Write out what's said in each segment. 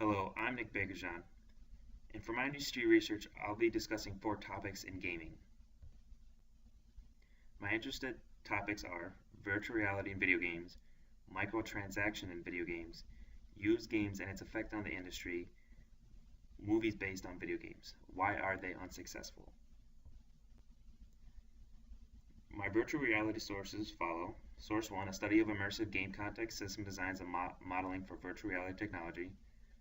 Hello, I'm Nick Bakerjean, and for my industry research, I'll be discussing 4 topics in gaming. My interested topics are virtual reality in video games, microtransaction in video games, used games and its effect on the industry, movies based on video games. Why are they unsuccessful? My virtual reality sources follow. Source 1, a study of immersive game context, system designs, and modeling for virtual reality technology.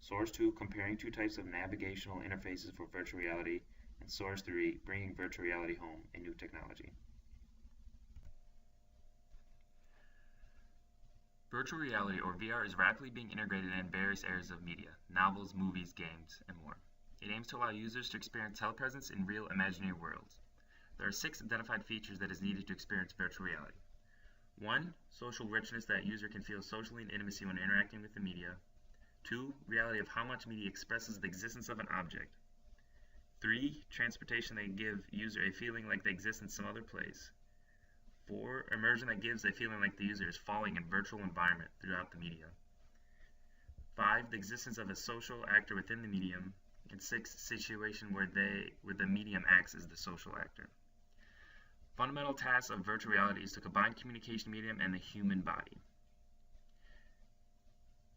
Source 2, comparing 2 types of navigational interfaces for virtual reality. And Source 3, bringing virtual reality home, a new technology. Virtual reality, or VR, is rapidly being integrated in various areas of media, novels, movies, games, and more. It aims to allow users to experience telepresence in real imaginary worlds. There are 6 identified features that is needed to experience virtual reality. 1. Social richness, that user can feel socially in intimacy when interacting with the media. 2. Reality of how much media expresses the existence of an object. 3. Transportation, that give user a feeling like they exist in some other place. 4. Immersion, that gives a feeling like the user is falling in virtual environment throughout the media. 5. The existence of a social actor within the medium. And 6. Situation where the medium acts as the social actor. Fundamental tasks of virtual reality is to combine communication medium and the human body.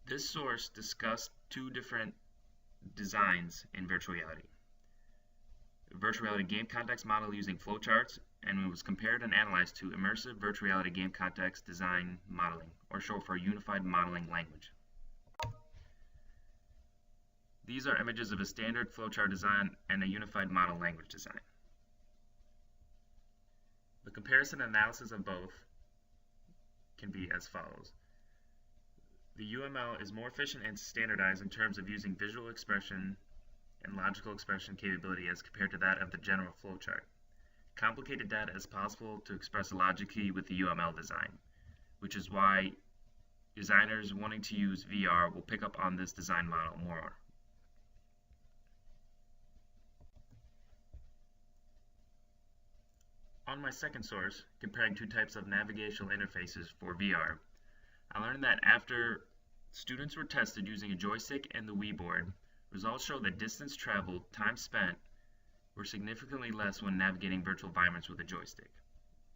This source discussed 2 different designs in virtual reality. Virtual reality game context model using flowcharts, and it was compared and analyzed to immersive virtual reality game context design modeling, or short for unified modeling language. These are images of a standard flowchart design and a unified model language design. The comparison analysis of both can be as follows. The UML is more efficient and standardized in terms of using visual expression and logical expression capability as compared to that of the general flowchart. Complicated data is possible to express logically with the UML design, which is why designers wanting to use VR will pick up on this design model more. On my second source, comparing 2 types of navigational interfaces for VR, I learned that after students were tested using a joystick and the Wii board, results show that distance traveled, time spent, were significantly less when navigating virtual environments with a joystick,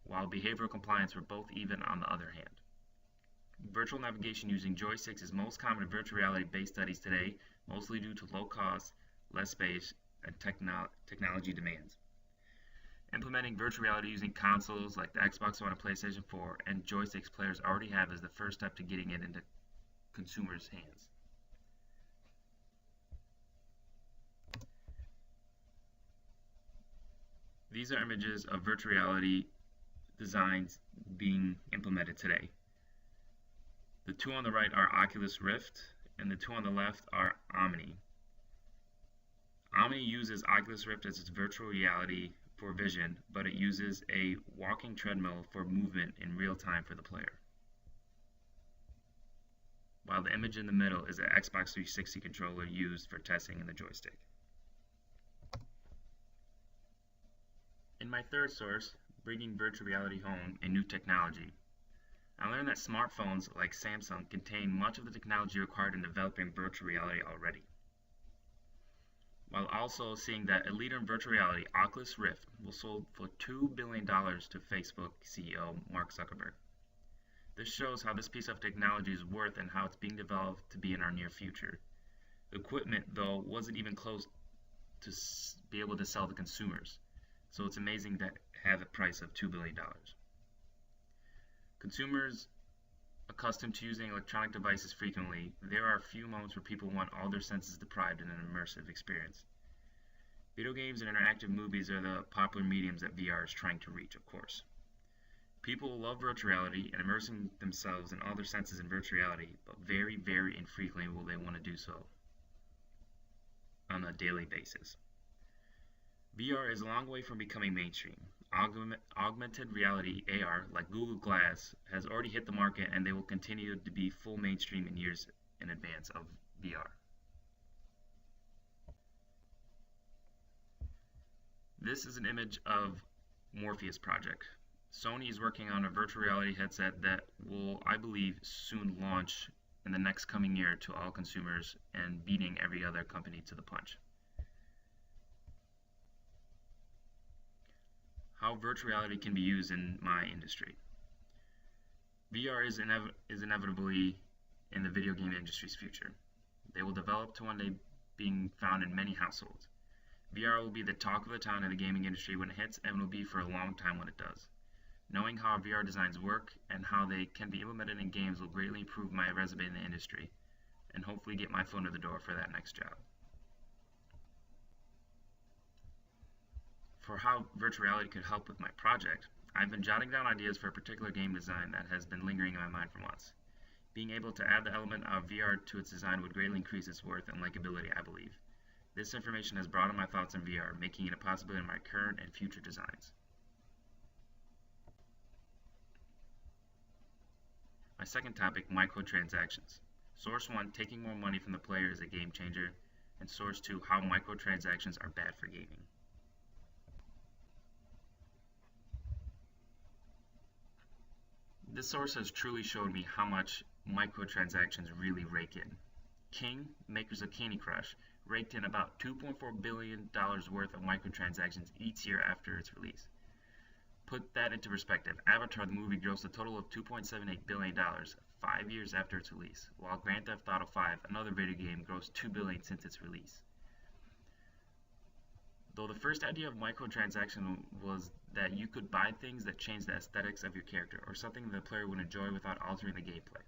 while behavioral compliance were both even on the other hand. Virtual navigation using joysticks is most common in virtual reality-based studies today, mostly due to low cost, less space, and technology demands. Implementing virtual reality using consoles like the Xbox One and PlayStation 4 and joysticks players already have is the first step to getting it into consumers' hands. These are images of virtual reality designs being implemented today. The 2 on the right are Oculus Rift, and the 2 on the left are Omni. Omni uses Oculus Rift as its virtual reality for vision, but it uses a walking treadmill for movement in real time for the player. While the image in the middle is an Xbox 360 controller used for testing in the joystick. In my third source, bringing virtual reality home, a new technology, I learned that smartphones like Samsung contain much of the technology required in developing virtual reality already, while also seeing that a leader in virtual reality, Oculus Rift, was sold for $2 billion to Facebook CEO Mark Zuckerberg. This shows how this piece of technology is worth and how it's being developed to be in our near future. The equipment, though, wasn't even close to be able to sell to consumers, so it's amazing to have a price of $2 billion. Consumers accustomed to using electronic devices frequently, there are a few moments where people want all their senses deprived in an immersive experience. Video games and interactive movies are the popular mediums that VR is trying to reach, of course. People love virtual reality and immersing themselves in all their senses in virtual reality, but very, very infrequently will they want to do so on a daily basis. VR is a long way from becoming mainstream. Augmented reality, AR, like Google Glass, has already hit the market, and they will continue to be full mainstream in years in advance of VR. This is an image of Morpheus project. Sony is working on a virtual reality headset that will, I believe, soon launch in the next coming year to all consumers and beating every other company to the punch. How virtual reality can be used in my industry. VR is inevitably in the video game industry's future. They will develop to one day being found in many households. VR will be the talk of the town in the gaming industry when it hits, and will be for a long time when it does. Knowing how VR designs work and how they can be implemented in games will greatly improve my resume in the industry, and hopefully get my foot in the door for that next job. For how virtual reality could help with my project, I've been jotting down ideas for a particular game design that has been lingering in my mind for months. Being able to add the element of VR to its design would greatly increase its worth and likability, I believe. This information has broadened my thoughts on VR, making it a possibility in my current and future designs. My second topic, microtransactions. Source 1, taking more money from the player is a game changer, and Source 2, how microtransactions are bad for gaming. This source has truly showed me how much microtransactions really rake in. King, makers of Candy Crush, raked in about $2.4 billion worth of microtransactions each year after its release. Put that into perspective, Avatar the movie grossed a total of $2.78 billion 5 years after its release, while Grand Theft Auto V, another video game, grossed $2 billion since its release. Though the first idea of microtransaction was that you could buy things that change the aesthetics of your character, or something the player would enjoy without altering the gameplay,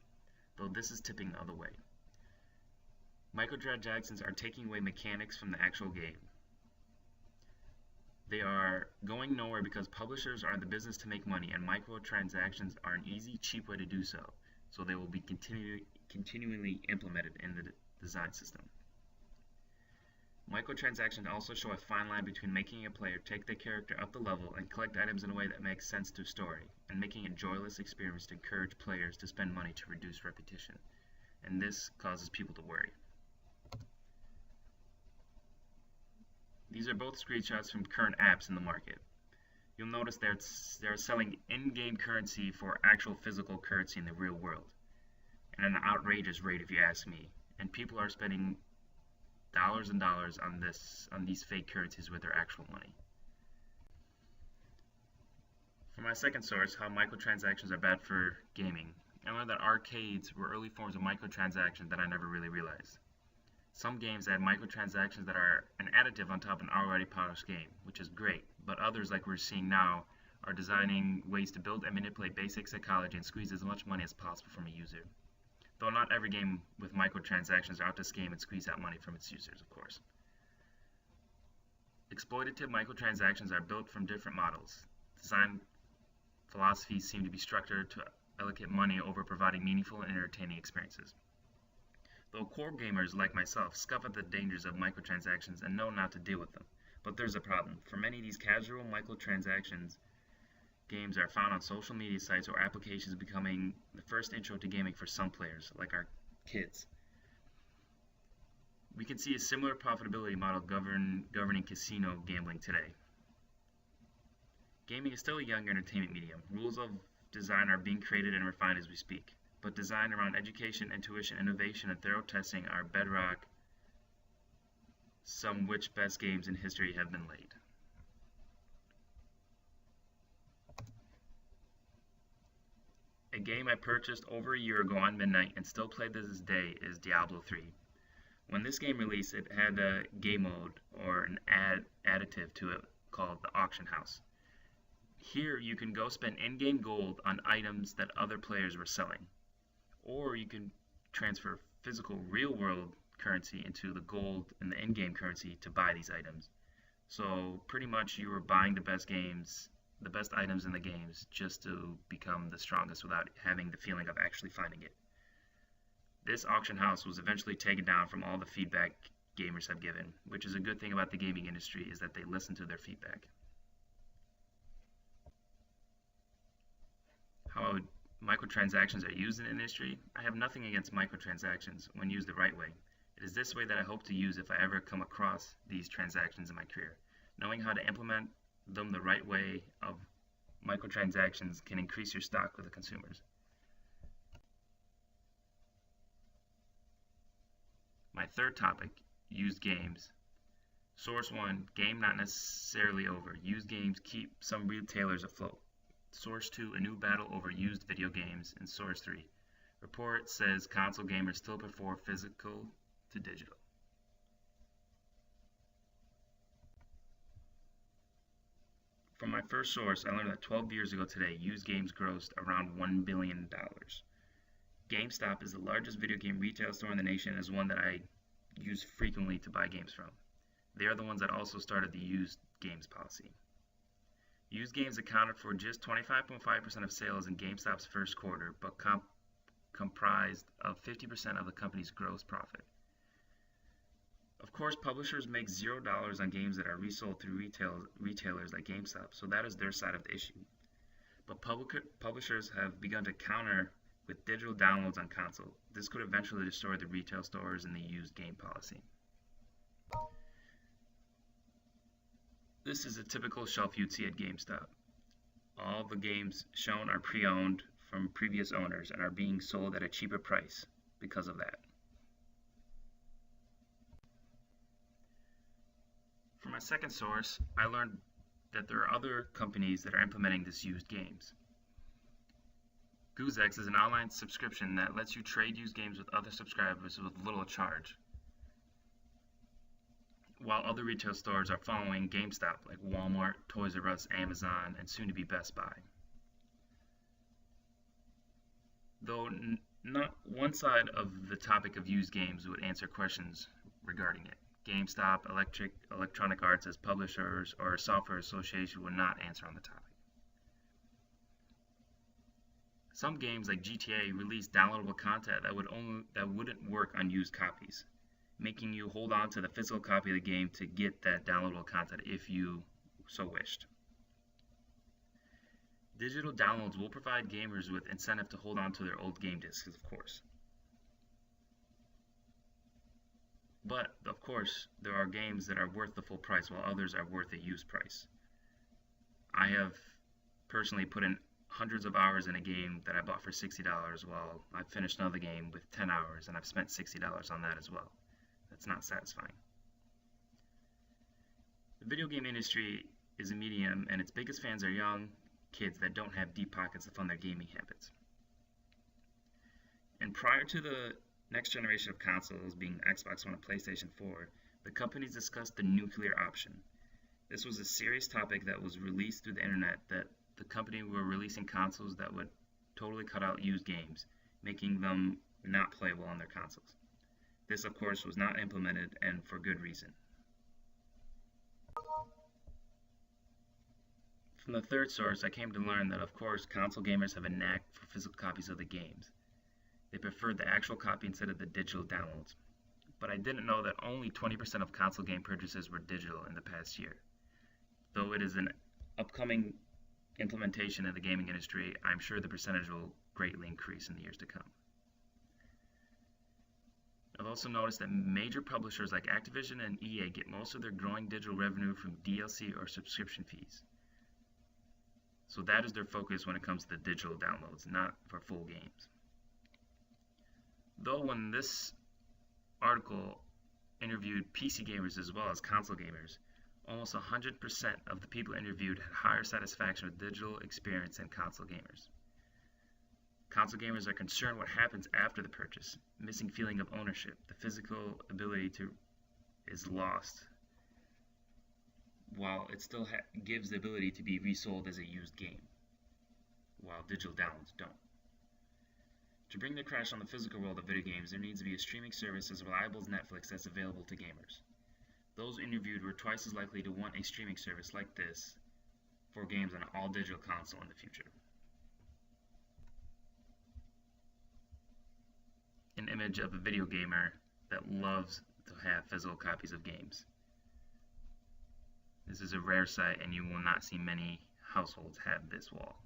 though this is tipping the other way. Microtransactions are taking away mechanics from the actual game. They are going nowhere because publishers are in the business to make money, and microtransactions are an easy, cheap way to do so, so they will be continually implemented in the design system. Microtransactions also show a fine line between making a player take the character up the level and collect items in a way that makes sense to story, and making a joyless experience to encourage players to spend money to reduce repetition, and this causes people to worry. These are both screenshots from current apps in the market. You'll notice they're selling in-game currency for actual physical currency in the real world, at an outrageous rate if you ask me, and people are spending dollars and dollars on these fake currencies with their actual money. For my second source, how microtransactions are bad for gaming, I learned that arcades were early forms of microtransactions that I never really realized. Some games add microtransactions that are an additive on top of an already polished game, which is great, but others, like we're seeing now, are designing ways to build and manipulate basic psychology and squeeze as much money as possible from a user. Though not every game with microtransactions are out to scam and squeeze out money from its users, of course. Exploitative microtransactions are built from different models. Design philosophies seem to be structured to allocate money over providing meaningful and entertaining experiences. Though core gamers like myself scoff at the dangers of microtransactions and know not to deal with them. But there's a problem. For many of these casual microtransactions, games are found on social media sites or applications, becoming the first intro to gaming for some players, like our kids. We can see a similar profitability model governing casino gambling today. Gaming is still a young entertainment medium. Rules of design are being created and refined as we speak, but design around education, intuition, innovation, and thorough testing are bedrock, some which best games in history have been laid. A game I purchased over a year ago on midnight and still play to this day is Diablo 3. When this game released, it had a game mode, or an additive to it, called the Auction House. Here you can go spend in-game gold on items that other players were selling, or you can transfer physical real-world currency into the gold and the in-game currency to buy these items. So pretty much you were buying the best items in the games just to become the strongest without having the feeling of actually finding it. This auction house was eventually taken down from all the feedback gamers have given, which is a good thing about the gaming industry, is that they listen to their feedback. How microtransactions are used in the industry? I have nothing against microtransactions when used the right way. It is this way that I hope to use if I ever come across these transactions in my career. Knowing how to implement them the right way of microtransactions can increase your stock with the consumers. third topic, used games. Source 1, game not necessarily over. Used games keep some retailers afloat. Source 2, a new battle over used video games. And Source 3, report says console gamers still prefer physical to digital. From my first source, I learned that 12 years ago today, used games grossed around $1 billion. GameStop is the largest video game retail store in the nation and is one that I use frequently to buy games from. They are the ones that also started the used games policy. Used games accounted for just 25.5% of sales in GameStop's first quarter, but comprised of 50% of the company's gross profit. Of course, publishers make $0 on games that are resold through retailers like GameStop, so that is their side of the issue. But publishers have begun to counter with digital downloads on console. This could eventually destroy the retail stores and the used game policy. This is a typical shelf you'd see at GameStop. All the games shown are pre-owned from previous owners and are being sold at a cheaper price because of that. From my second source, I learned that there are other companies that are implementing this used games. GoozeX is an online subscription that lets you trade used games with other subscribers with little charge, while other retail stores are following GameStop like Walmart, Toys R Us, Amazon, and soon to be Best Buy. Though not one side of the topic of used games would answer questions regarding it. GameStop, Electronic Arts as publishers, or a software association would not answer on the topic. Some games like GTA release downloadable content that wouldn't work on used copies, making you hold on to the physical copy of the game to get that downloadable content if you so wished. Digital downloads will provide gamers with incentive to hold on to their old game discs, of course. But, of course, there are games that are worth the full price while others are worth a used price. I have personally put in hundreds of hours in a game that I bought for $60 while I finished another game with 10 hours and I've spent $60 on that as well. That's not satisfying. The video game industry is a medium and its biggest fans are young kids that don't have deep pockets to fund their gaming habits. And prior to the next generation of consoles being Xbox One and PlayStation 4, the companies discussed the nuclear option. This was a serious topic that was released through the internet that the company were releasing consoles that would totally cut out used games, making them not playable on their consoles. This, of course, was not implemented, and for good reason. From the third source, I came to learn that, of course, console gamers have a knack for physical copies of the games. They preferred the actual copy instead of the digital downloads. But I didn't know that only 20% of console game purchases were digital in the past year. Though it is an upcoming implementation in the gaming industry, I'm sure the percentage will greatly increase in the years to come. I've also noticed that major publishers like Activision and EA get most of their growing digital revenue from DLC or subscription fees. So that is their focus when it comes to the digital downloads, not for full games. Though when this article interviewed PC gamers as well as console gamers, almost 100% of the people interviewed had higher satisfaction with digital experience than console gamers. Console gamers are concerned what happens after the purchase, missing feeling of ownership. The physical ability is lost, while it still gives the ability to be resold as a used game, while digital downloads don't. To bring the crash on the physical world of video games, there needs to be a streaming service as reliable as Netflix that's available to gamers. Those interviewed were twice as likely to want a streaming service like this for games on an all-digital console in the future. An image of a video gamer that loves to have physical copies of games. This is a rare sight, and you will not see many households have this wall.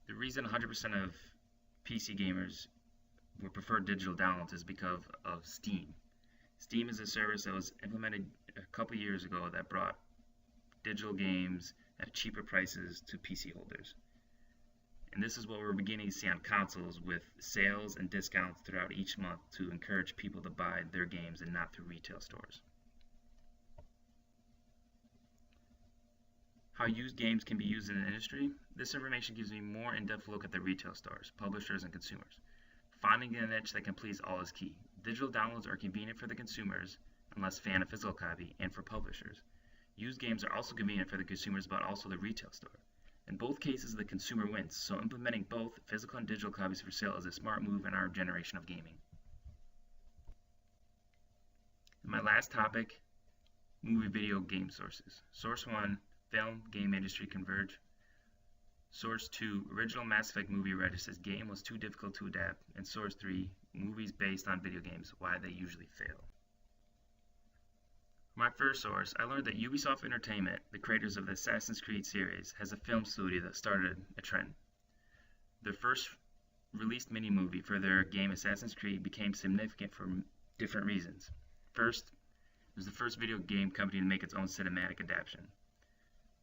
The reason 100% of PC gamers would prefer digital downloads is because of Steam. Steam is a service that was implemented a couple years ago that brought digital games at cheaper prices to PC holders. And this is what we're beginning to see on consoles with sales and discounts throughout each month to encourage people to buy their games and not through retail stores. How used games can be used in the industry? This information gives me a more in-depth look at the retail stores, publishers, and consumers. Finding a niche that completes all is key. Digital downloads are convenient for the consumers, unless fan a physical copy, and for publishers. Used games are also convenient for the consumers, but also the retail store. In both cases, the consumer wins, so implementing both physical and digital copies for sale is a smart move in our generation of gaming. And my last topic, movie video game sources. Source 1, film, game industry converge. Source 2, original Mass Effect movie Reddit says game was too difficult to adapt. And Source 3, movies based on video games, why they usually fail. My first source, I learned that Ubisoft Entertainment, the creators of the Assassin's Creed series, has a film studio that started a trend. Their first released mini-movie for their game Assassin's Creed became significant for different reasons. First, it was the first video game company to make its own cinematic adaptation.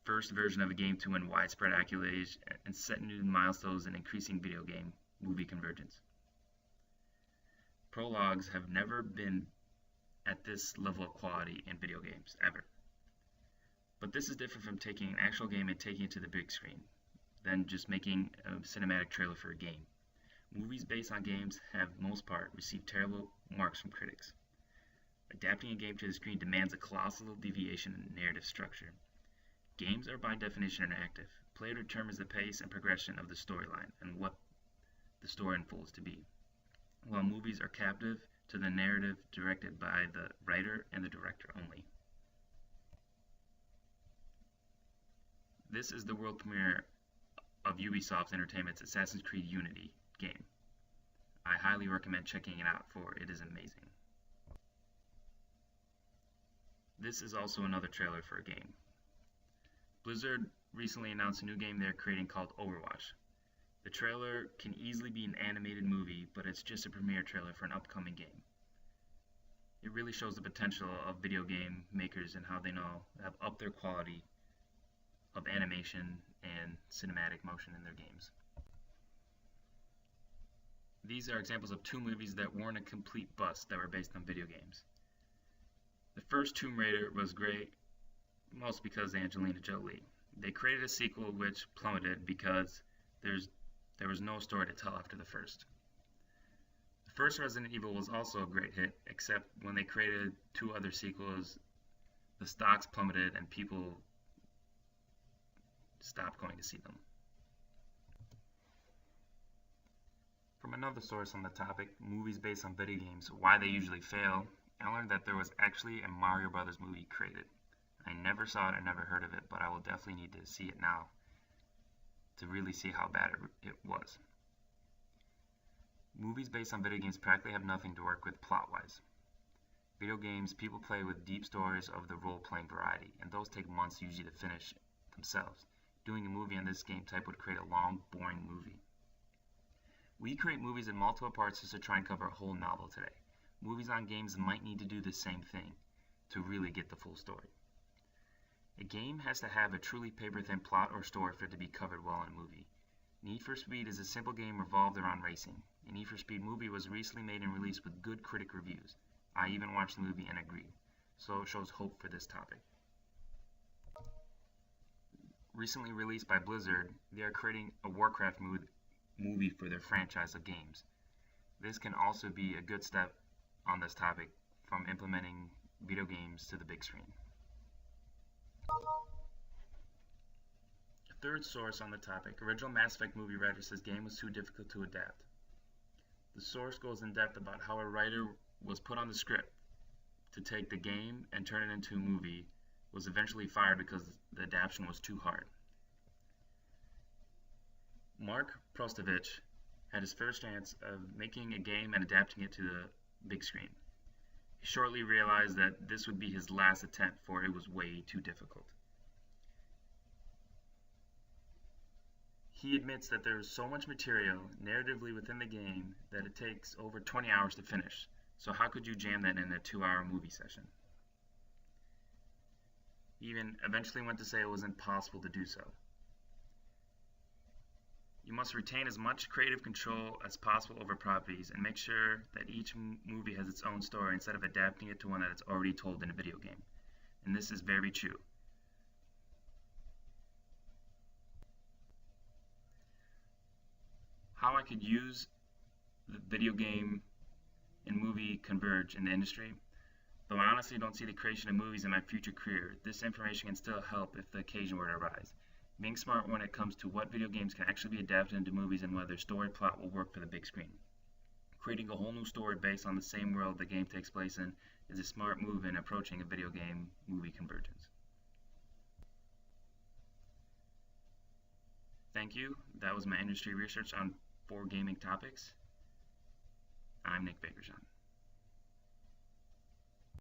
First version of a game to win widespread accolades and set new milestones in increasing video game movie convergence. Prologues have never been at this level of quality in video games, ever. But this is different from taking an actual game and taking it to the big screen, than just making a cinematic trailer for a game. Movies based on games have, most part, received terrible marks from critics. Adapting a game to the screen demands a colossal deviation in narrative structure. Games are by definition interactive. Player determines the pace and progression of the storyline and what the story unfolds to be, while movies are captive to the narrative directed by the writer and the director only. This is the world premiere of Ubisoft Entertainment's Assassin's Creed Unity game. I highly recommend checking it out, for it is amazing. This is also another trailer for a game. Blizzard recently announced a new game they're creating called Overwatch. The trailer can easily be an animated movie, but it's just a premiere trailer for an upcoming game. It really shows the potential of video game makers and how they know have upped their quality of animation and cinematic motion in their games. These are examples of two movies that weren't a complete bust that were based on video games. The first Tomb Raider was great, most because of Angelina Jolie. They created a sequel which plummeted because there was no story to tell after the first. The first Resident Evil was also a great hit, except when they created two other sequels, the stocks plummeted and people stopped going to see them. From another source on the topic, movies based on video games, why they usually fail, I learned that there was actually a Mario Brothers movie created. I never saw it, I never heard of it, but I will definitely need to see it now to really see how bad it was. Movies based on video games practically have nothing to work with plot-wise. Video games, people play with deep stories of the role-playing variety, and those take months usually to finish themselves. Doing a movie on this game type would create a long, boring movie. We create movies in multiple parts just to try and cover a whole novel today. Movies on games might need to do the same thing to really get the full story. A game has to have a truly paper-thin plot or story for it to be covered well in a movie. Need for Speed is a simple game revolved around racing. A Need for Speed movie was recently made and released with good critic reviews. I even watched the movie and agreed, so it shows hope for this topic. Recently released by Blizzard, they are creating a Warcraft movie for their franchise of games. This can also be a good step on this topic from implementing video games to the big screen. A third source on the topic, original Mass Effect movie writer says game was too difficult to adapt. The source goes in depth about how a writer was put on the script to take the game and turn it into a movie, was eventually fired because the adaptation was too hard. Mark Prostovich had his first chance of making a game and adapting it to the big screen. He shortly realized that this would be his last attempt, for it was way too difficult. He admits that there is so much material narratively within the game that it takes over 20 hours to finish, so how could you jam that in a 2-hour movie session? He even eventually went to say it was impossible to do so. You must retain as much creative control as possible over properties and make sure that each movie has its own story instead of adapting it to one that is already told in a video game. And this is very true. How I could use the video game and movie converge in the industry? Though I honestly don't see the creation of movies in my future career, this information can still help if the occasion were to arise. Being smart when it comes to what video games can actually be adapted into movies and whether story plot will work for the big screen. Creating a whole new story based on the same world the game takes place in is a smart move in approaching a video game movie convergence. Thank you. That was my industry research on 4 gaming topics. I'm Nick Bakershon.